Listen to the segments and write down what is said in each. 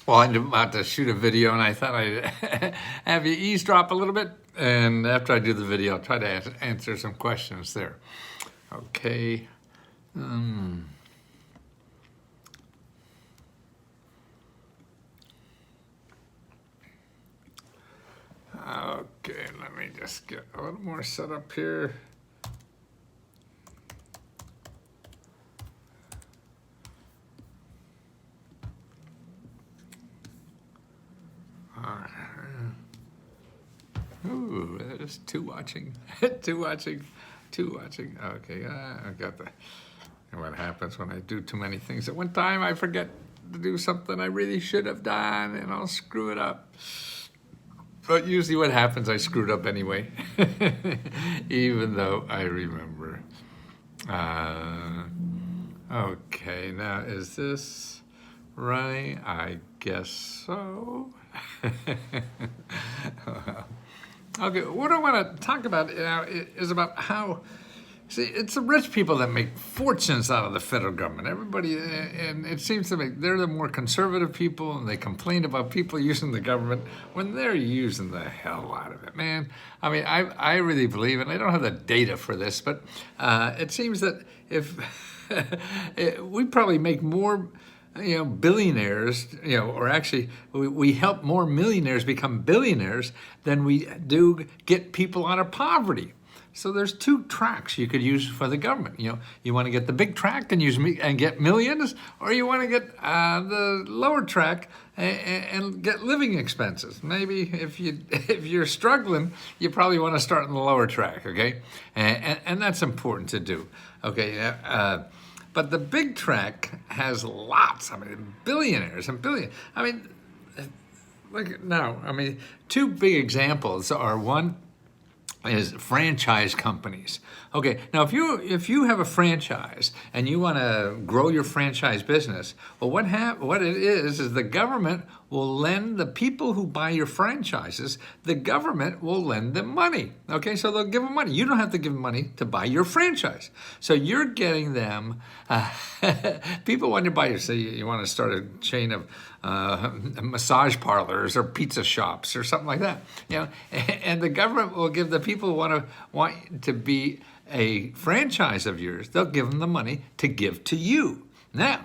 Well, I'm about to shoot a video, and I thought I'd have you eavesdrop a little bit. And after I do the video, I'll try to answer some questions there. Okay. Okay, let me just get a little more set up here. Ooh, there's two watching, two watching. Okay, I got the. And what happens when I do too many things at one time? I forget to do something I really should have done, and I'll screw it up. But usually what happens, I screwed up anyway, even though I remember. Okay, now is this right? I guess so. Okay, what I want to talk about now is about how, see, it's the rich people that make fortunes out of the federal government. Everybody, and it seems to me they're the more conservative people, and they complain about people using the government when they're using the hell out of it, man. I mean, I really believe, and I don't have the data for this, but it seems that if we probably make more billionaires, or actually we help more millionaires become billionaires than we do get people out of poverty. So there's two tracks you could use for the government. You want to get the big track and and get millions, or you want to get the lower track and get living expenses. Maybe if you're struggling, you probably want to start in the lower track. Okay, and that's important to do. Okay. But the big track has lots, billionaires and billions. Look now, two big examples are, one is franchise companies. Okay, now if you have a franchise and you want to grow your franchise business, well, what it is the government will lend the people who buy your franchises, the government will lend them money. Okay, so they'll give them money. You don't have to give them money to buy your franchise. So you're getting them, people want to buy you, say you want to start a chain of massage parlors or pizza shops or something like that, and the government will give the people who want to be a franchise of yours, they'll give them the money to give to you. Now,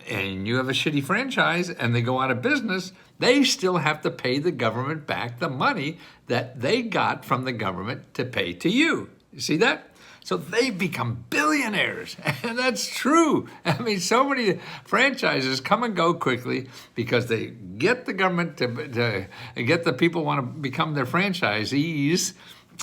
and you have a shitty franchise and they go out of business, they still have to pay the government back the money that they got from the government to pay to you. You see that? So they become billionaires, and that's true. So many franchises come and go quickly because they get the government to get the people who want to become their franchisees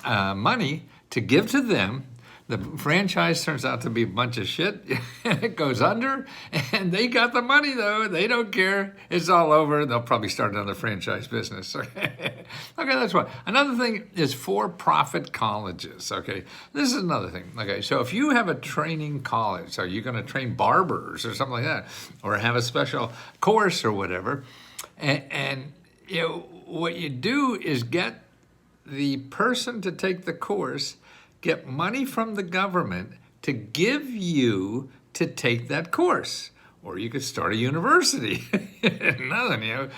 money to give to them. The franchise turns out to be a bunch of shit. It goes under, and they got the money, though. They don't care. It's all over. They'll probably start another franchise business. Okay, that's one. Another thing is for-profit colleges. Okay, this is another thing. Okay, so if you have a training college, are you going to train barbers or something like that, or have a special course or whatever, and what you do is get the person to take the course, get money from the government to give you to take that course. Or you could start a university. Nothing,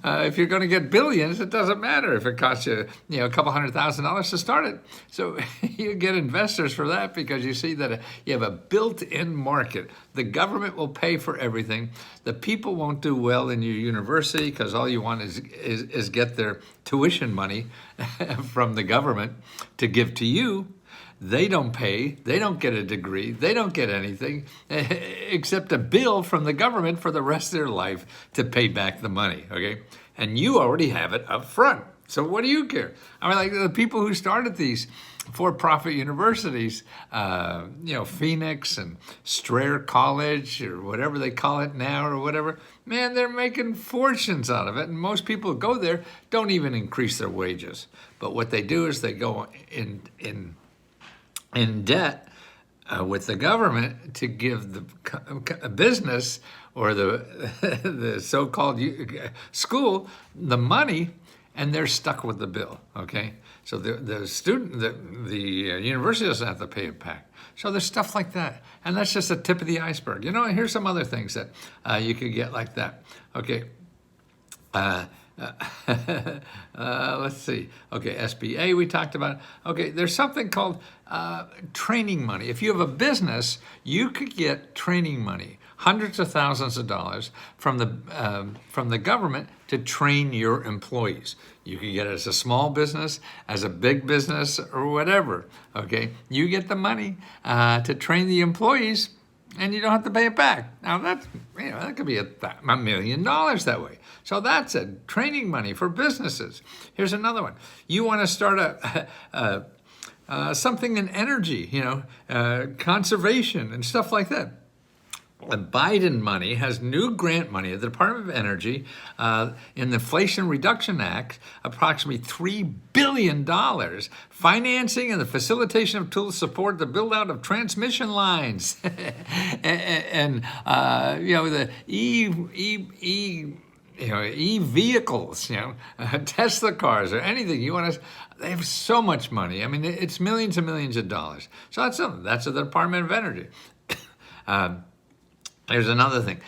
if you're going to get billions, it doesn't matter if it costs you, a couple $100,000 to start it. So you get investors for that because you see that you have a built-in market. The government will pay for everything. The people won't do well in your university because all you want is get their tuition money from the government to give to you. They don't pay, they don't get a degree, they don't get anything except a bill from the government for the rest of their life to pay back the money, okay? And you already have it up front. So what do you care? Like the people who started these for-profit universities, Phoenix and Strayer College or whatever they call it now or whatever, man, they're making fortunes out of it. And most people who go there don't even increase their wages. But what they do is they go in debt with the government to give the business or the so-called school the money, and they're stuck with the bill. Okay, so the student, the university doesn't have to pay it back. So there's stuff like that, and that's just the tip of the iceberg. Here's some other things that you could get like that. Okay. Uh, let's see. Okay, SBA we talked about. Okay, there's something called training money. If you have a business, you could get training money, hundreds of thousands of dollars from the government to train your employees. You can get it as a small business, as a big business, or whatever. Okay, you get the money to train the employees, and you don't have to pay it back. Now that could be $1 million that way. So that's a training money for businesses. Here's another one. You want to start something in energy, conservation and stuff like that. The Biden money has new grant money at the Department of Energy in the Inflation Reduction Act, approximately $3 billion, financing and the facilitation of tools to support the build out of transmission lines and the e-vehicles, Tesla cars or anything you want to. They have so much money. I mean, it's millions and millions of dollars. So that's something. That's the Department of Energy. There's another thing.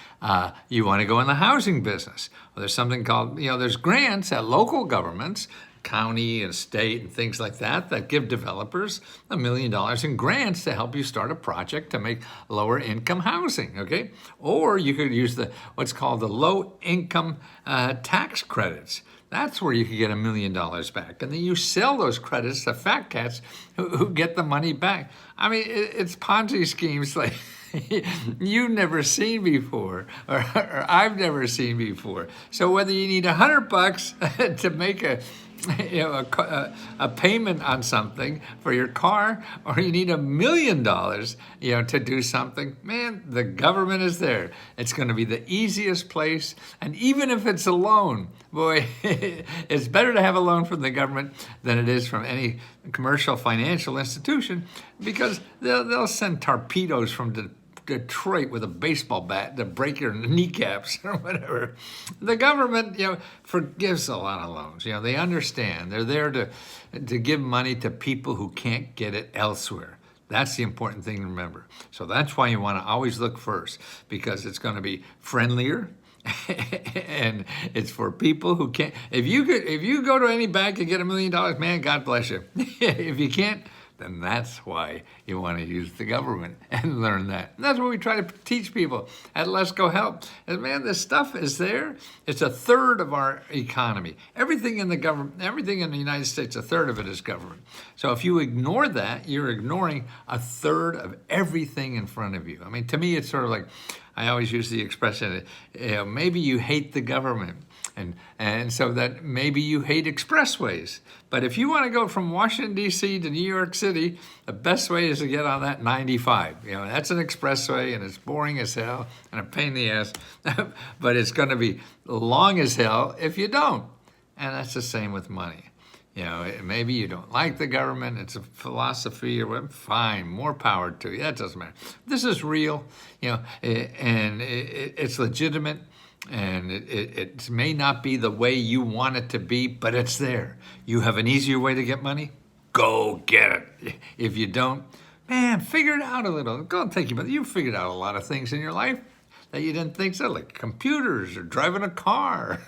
You want to go in the housing business. Well, there's something called, there's grants at local governments, county and state and things like that give developers $1 million in grants to help you start a project to make lower income housing, okay? Or you could use what's called the low income tax credits. That's where you could get $1 million back. And then you sell those credits to fat cats who get the money back. I mean, it's Ponzi schemes like you've never seen before, or I've never seen before. So whether you need $100 to make a payment on something for your car, or you need $1 million, to do something, man, the government is there. It's going to be the easiest place. And even if it's a loan, boy, it's better to have a loan from the government than it is from any commercial financial institution, because they'll send torpedoes from Detroit with a baseball bat to break your kneecaps or whatever. The government, forgives a lot of loans. They understand. They're there to give money to people who can't get it elsewhere. That's the important thing to remember. So that's why you want to always look first, because it's going to be friendlier. And it's for people who can't. If you go to any bank and get $1 million, man, God bless you. If you can't, then that's why you want to use the government and learn that. And that's what we try to teach people at Let's Go Help. And man, this stuff is there. It's 1/3 of our economy. Everything in the government, everything in the United States, 1/3 of it is government. So if you ignore that, you're ignoring 1/3 of everything in front of you. I mean, to me, it's sort of like, I always use the expression, maybe you hate the government. And so that maybe you hate expressways. But if you want to go from Washington, D.C. to New York City, the best way is to get on that 95. That's an expressway, and it's boring as hell and a pain in the ass. But it's going to be long as hell if you don't. And that's the same with money. Maybe you don't like the government, it's a philosophy or whatever, fine, more power to you. That doesn't matter. This is real, and it's legitimate. And it may not be the way you want it to be, but it's there. You have an easier way to get money? Go get it. If you don't, man, figure it out a little. Go and think about it. You've figured out a lot of things in your life that you didn't think so, like computers or driving a car,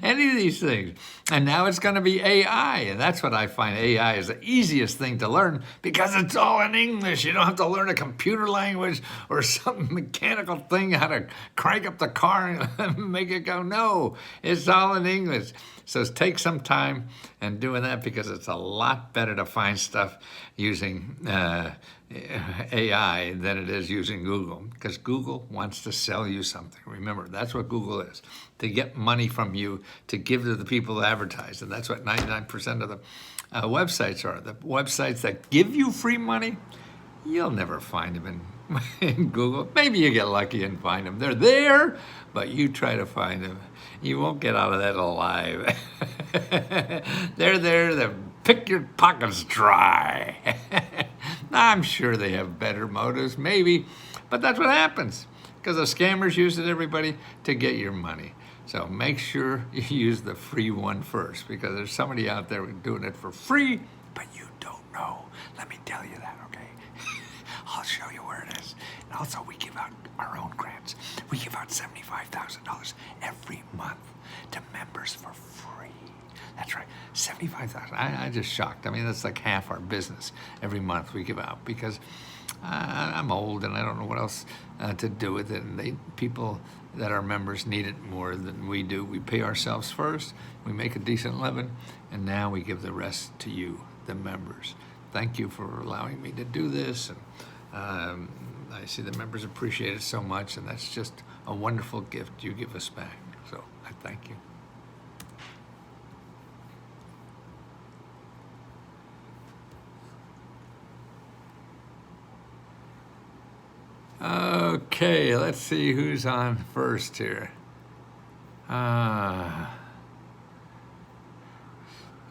any of these things. And now it's going to be AI, and that's what I find AI is the easiest thing to learn, because it's all in English. You don't have to learn a computer language or some mechanical thing, how to crank up the car and make it go. No, it's all in English. So take some time and doing that, because it's a lot better to find stuff using AI than it is using Google, because Google wants to sell you something. Remember, that's what Google is, to get money from you to give to the people that advertise. And that's what 99% of the websites are. The websites that give you free money, you'll never find them in Google. Maybe you get lucky and find them. They're there, but you try to find them. You won't get out of that alive. They're there to pick your pockets dry. I'm sure they have better motives, maybe, but that's what happens, because the scammers use it, everybody, to get your money. So make sure you use the free one first, because there's somebody out there doing it for free, but you don't know. Let me tell you that, okay? I'll show you where it is. And also, we give out our own grants. We give out $75,000 every month to $75,000. I just shocked. I mean, that's like half our business every month we give out because I'm old and I don't know what else to do with it. And people that are members need it more than we do. We pay ourselves first, we make a decent living, and now we give the rest to you, the members. Thank you for allowing me to do this. And I see the members appreciate it so much, and that's just a wonderful gift you give us back. So I thank you. Okay, let's see who's on first here.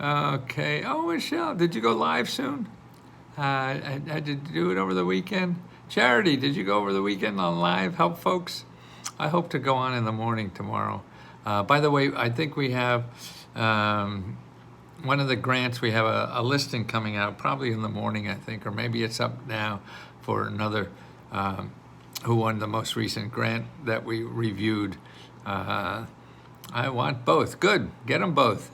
Okay. Oh, Michelle, did you go live soon? Did you do it over the weekend? Charity, did you go over the weekend on live, help folks? I hope to go on in the morning tomorrow. By the way, I think we have one of the grants, we have a listing coming out probably in the morning, I think, or maybe it's up now for another who won the most recent grant that we reviewed. I want both. Good. Get them both.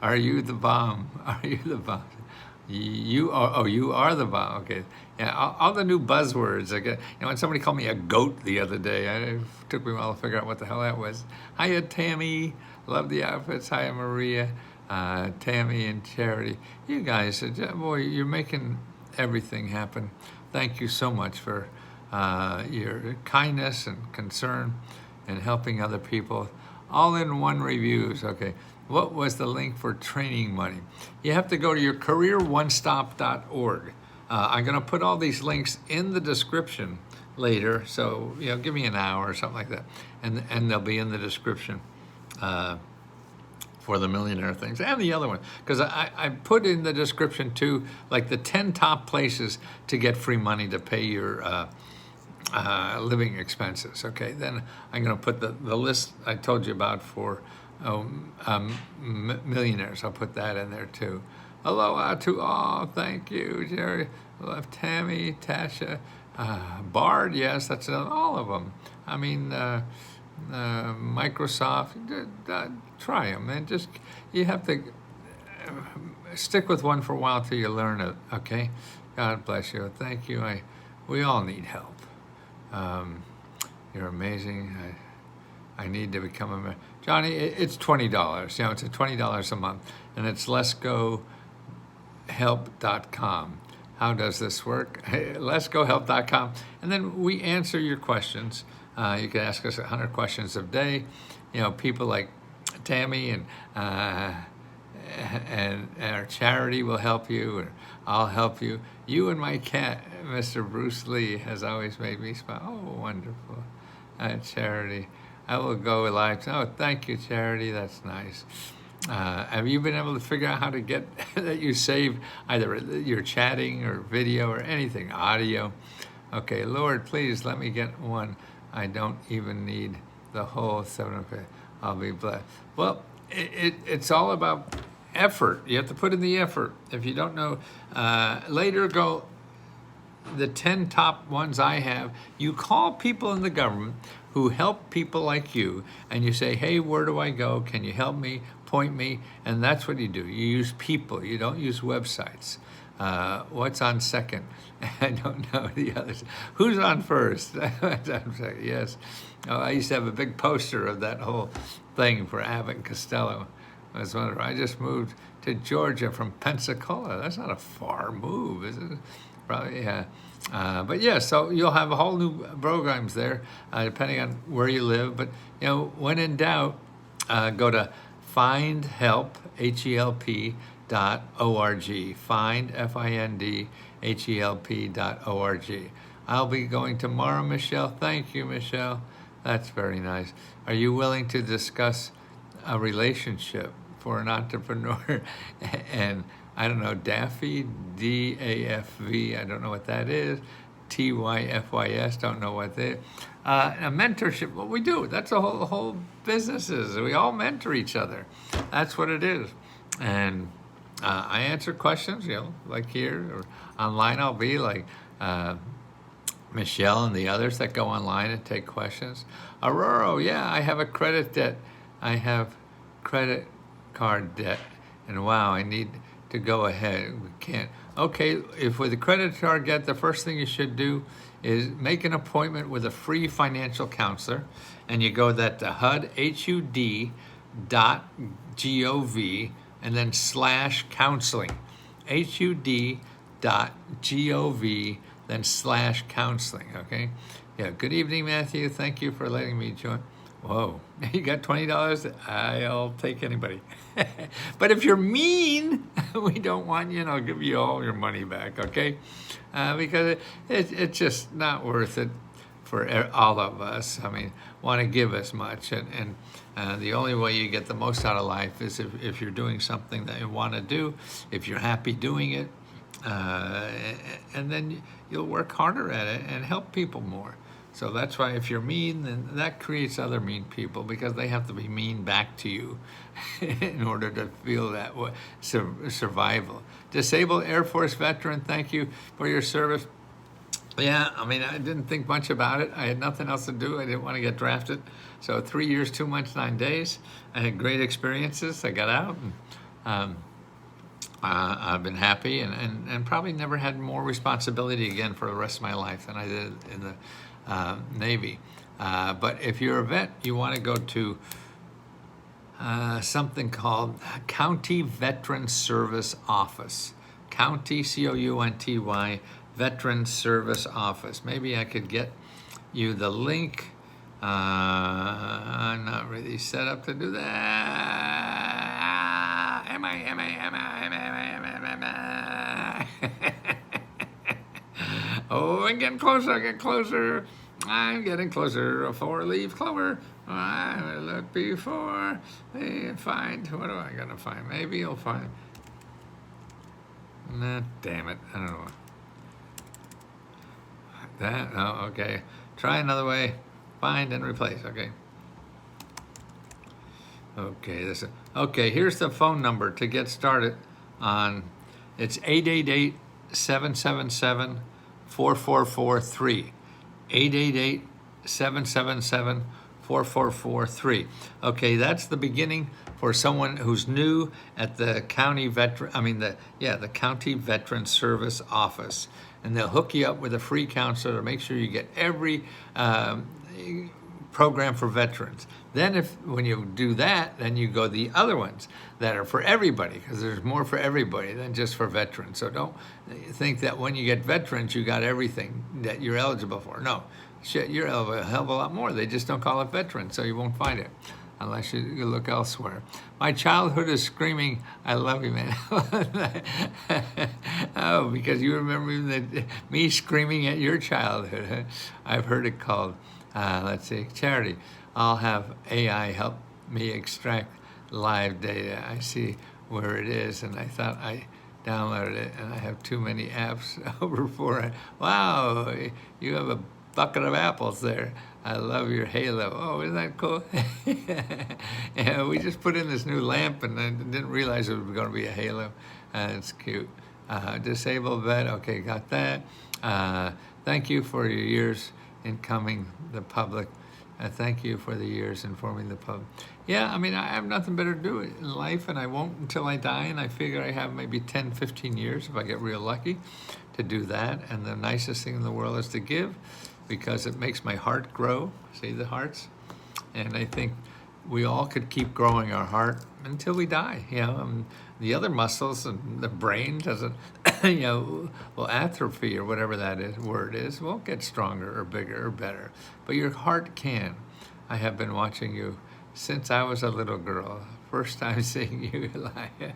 Are you the bomb? Are you the bomb? You are. Oh, you are the bomb. Okay. Yeah. All the new buzzwords. When somebody called me a goat the other day, it took me a while to figure out what the hell that was. Hiya, Tammy. Love the outfits. Hiya, Maria. Tammy and Charity. You guys, boy, you're making everything happen. Thank you so much for your kindness and concern and helping other people. All in one reviews. Okay. What was the link for training money? You have to go to your careeronestop.org. I'm going to put all these links in the description later. So, give me an hour or something like that. And they'll be in the description for the Millionaire things and the other one. Because I put in the description too, like the 10 top places to get free money to pay your living expenses. Okay, then I'm going to put the list I told you about for millionaires. I'll put that in there too. Aloha to all. Thank you, Jerry. Love Tammy, Tasha, Bard. Yes, that's all of them. I mean, Microsoft. Try them, and you have to stick with one for a while till you learn it. Okay. God bless you. Thank you. We all need help. You're amazing. I need to become a member. Johnny, it's $20. It's $20 a month, and it's letsgohelp.com. How does this work? Letsgohelp.com, and then we answer your questions. You can ask us 100 questions a day. People like Tammy and our charity will help you, or I'll help you. You and my cat, Mr. Bruce Lee, has always made me smile. Oh, wonderful. Charity. I will go live. Oh, thank you, Charity. That's nice. Have you been able to figure out how to get that you save either your chatting or video or anything, audio? Okay, Lord, please let me get one. I don't even need the whole 7. I'll be blessed. Well, it's all about effort. You have to put in the effort. If you don't know, later go, the 10 top ones I have, you call people in the government who help people like you, and you say, hey, where do I go? Can you help me? Point me. And that's what you do. You use people. You don't use websites. What's on second? I don't know the others. Who's on first? Yes. Oh, I used to have a big poster of that whole thing for Abbott and Costello. I was wondering, I just moved to Georgia from Pensacola. That's not a far move, is it? Probably, yeah. But yeah, so you'll have a whole new programs there, depending on where you live. But, when in doubt, go to findhelp, HELP.org. Find, FIND, I'll be going tomorrow, Michelle. Thank you, Michelle. That's very nice. Are you willing to discuss a relationship for an entrepreneur? And I don't know, Daffy, DAFV, I don't know what that is. TYFYS, don't know what that is. A mentorship, what we do, that's the whole business is. We all mentor each other. That's what it is. And I answer questions, like here, or online I'll be like Michelle and the others that go online and take questions. Aurora, yeah, I have a credit debt. I have credit card debt. And wow, I need to go ahead. We can't. Okay, if with a credit card debt, the first thing you should do is make an appointment with a free financial counselor, and you go that to HUD.gov and then /counseling. HUD.gov then /counseling. Okay. Yeah. Good evening, Matthew. Thank you for letting me join. Whoa, you got $20? I'll take anybody. But if you're mean, we don't want you, and I'll give you all your money back, okay? Because it's just not worth it for all of us. I mean, want to give as much, and the only way you get the most out of life is if you're doing something that you want to do, if you're happy doing it, and then you'll work harder at it and help people more. So that's why if you're mean, then that creates other mean people, because they have to be mean back to you in order to feel that way, survival. Disabled Air Force veteran, thank you for your service. Yeah, I mean, I didn't think much about it. I had nothing else to do. I didn't want to get drafted. So 3 years, 2 months, 9 days. I had great experiences. I got out, and I've been happy, and probably never had more responsibility again for the rest of my life than I did in the Navy. But if you're a vet, you want to go to something called County Veteran Service Office. County, COUNTY, Veteran Service Office. Maybe I could get you the link. I'm not really set up to do that. Am I? Oh, I'm getting closer, I'm getting closer. A four-leaf clover. I look before they find. What am I gonna find? Maybe you'll find. Nah, damn it. I don't know. That, oh, okay. Try another way. Find and replace, okay. Okay, here's the phone number to get started on. It's 888-777-4443. 888-777-4443. Okay, that's the beginning for someone who's new at the county the County Veteran Service Office. And they'll hook you up with a free counselor to make sure you get every program for veterans. Then when you do that, then you go the other ones that are for everybody, because there's more for everybody than just for veterans. So don't think that when you get veterans, you got everything that you're eligible for. No, shit, you're eligible a hell of a lot more. They just don't call it veterans, so you won't find it unless you look elsewhere. My childhood is screaming, I love you, man. Oh, because you remember me screaming at your childhood. I've heard it called, charity. I'll have AI help me extract live data. I see where it is, and I thought I downloaded it, and I have too many apps over for it. Wow, you have a bucket of apples there. I love your halo. Oh, isn't that cool? Yeah, we just put in this new lamp, and I didn't realize it was going to be a halo. It's cute. Disabled vet. Okay, got that. Thank you for your years informing the public. Thank you for the years informing the public. Yeah, I mean, I have nothing better to do in life, and I won't until I die, and I figure I have maybe 10, 15 years, if I get real lucky, to do that. And the nicest thing in the world is to give, because it makes my heart grow. See the hearts? And I think we all could keep growing our heart until we die. The other muscles and the brain doesn't, will atrophy, or whatever that word is, won't get stronger or bigger or better. But your heart can. I have been watching you since I was a little girl. First time seeing you live.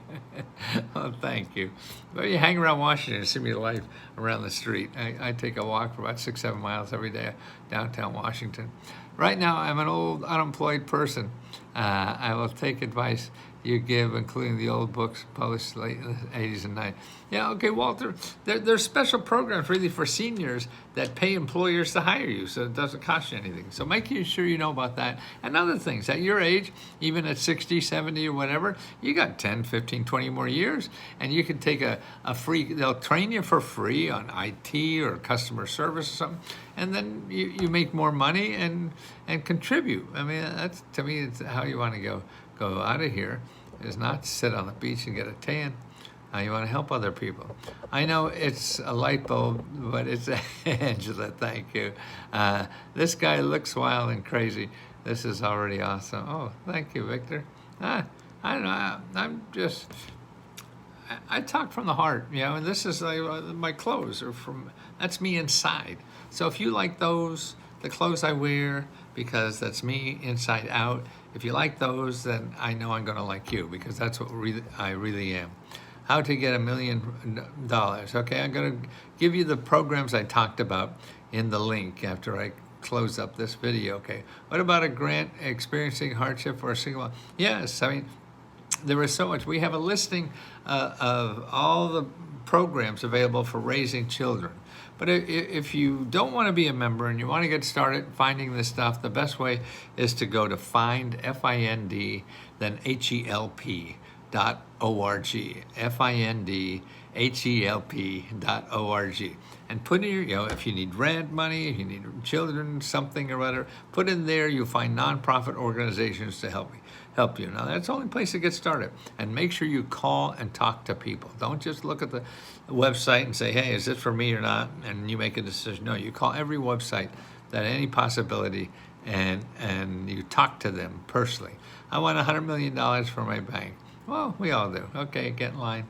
Oh, thank you. Well, you hang around Washington and see me live around the street. I take a walk for about 6, 7 miles every day downtown Washington. Right now, I'm an old unemployed person. I will take advice you give, including the old books published late in the 80s and 90s. Yeah, okay, Walter, there's special programs really for seniors that pay employers to hire you, so it doesn't cost you anything. So make sure you know about that. And other things, at your age, even at 60, 70 or whatever, you got 10, 15, 20 more years, and you can take a free, they'll train you for free on IT or customer service or something, and then you make more money and contribute. I mean, that's, to me, it's how you want to go out of here. is not to sit on the beach and get a tan. You want to help other people. I know it's a light bulb, but it's Angela, thank you. This guy looks wild and crazy. This is already awesome. Oh, thank you, Victor. I don't know, I talk from the heart, and this is like my clothes are from, that's me inside. So if you like those, the clothes I wear, because that's me inside out, if you like those, then I know I'm gonna like you, because that's what I really am. How to get $1 million. Okay, I'm gonna give you the programs I talked about in the link after I close up this video, okay? What about a grant experiencing hardship for a single mom? Yes, I mean, there is so much. We have a listing of all the programs available for raising children. But if you don't want to be a member and you want to get started finding this stuff, the best way is to go to find, F-I-N-D, then HELP.org, FINDHELP.org. And put in your, if you need rent money, if you need children, something or whatever, put in there, you'll find nonprofit organizations to help you. Now, that's the only place to get started. And make sure you call and talk to people. Don't just look at the website and say, hey, is this for me or not? And you make a decision. No, you call every website that any possibility and you talk to them personally. I want $100 million for my bank. Well, we all do. Okay, get in line.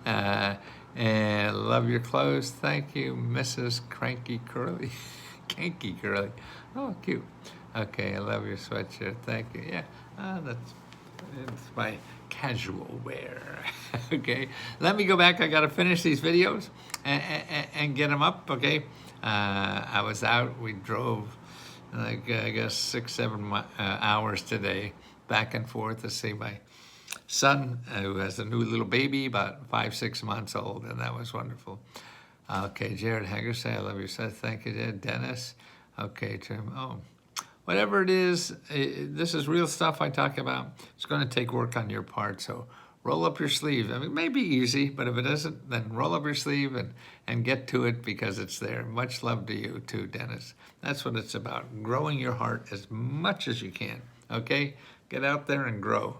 And love your clothes. Thank you, Mrs. Cranky Curly. Kanky Curly. Oh, cute. Okay, I love your sweatshirt. Thank you. Yeah, it's my casual wear. Okay, let me go back. I got to finish these videos and get them up. Okay, I was out. We drove like I guess 6-7 hours today, back and forth to see my son, who has a new little baby, about 5-6 months old, and that was wonderful. Okay, Jared Hagerson, I love your son. Thank you, Jared. Dennis. Okay, Tim. Oh, whatever it is, this is real stuff I talk about. It's going to take work on your part, so roll up your sleeve. I mean, it may be easy, but if it isn't, then roll up your sleeve and get to it, because it's there. Much love to you too, Dennis. That's what it's about, growing your heart as much as you can, okay? Get out there and grow.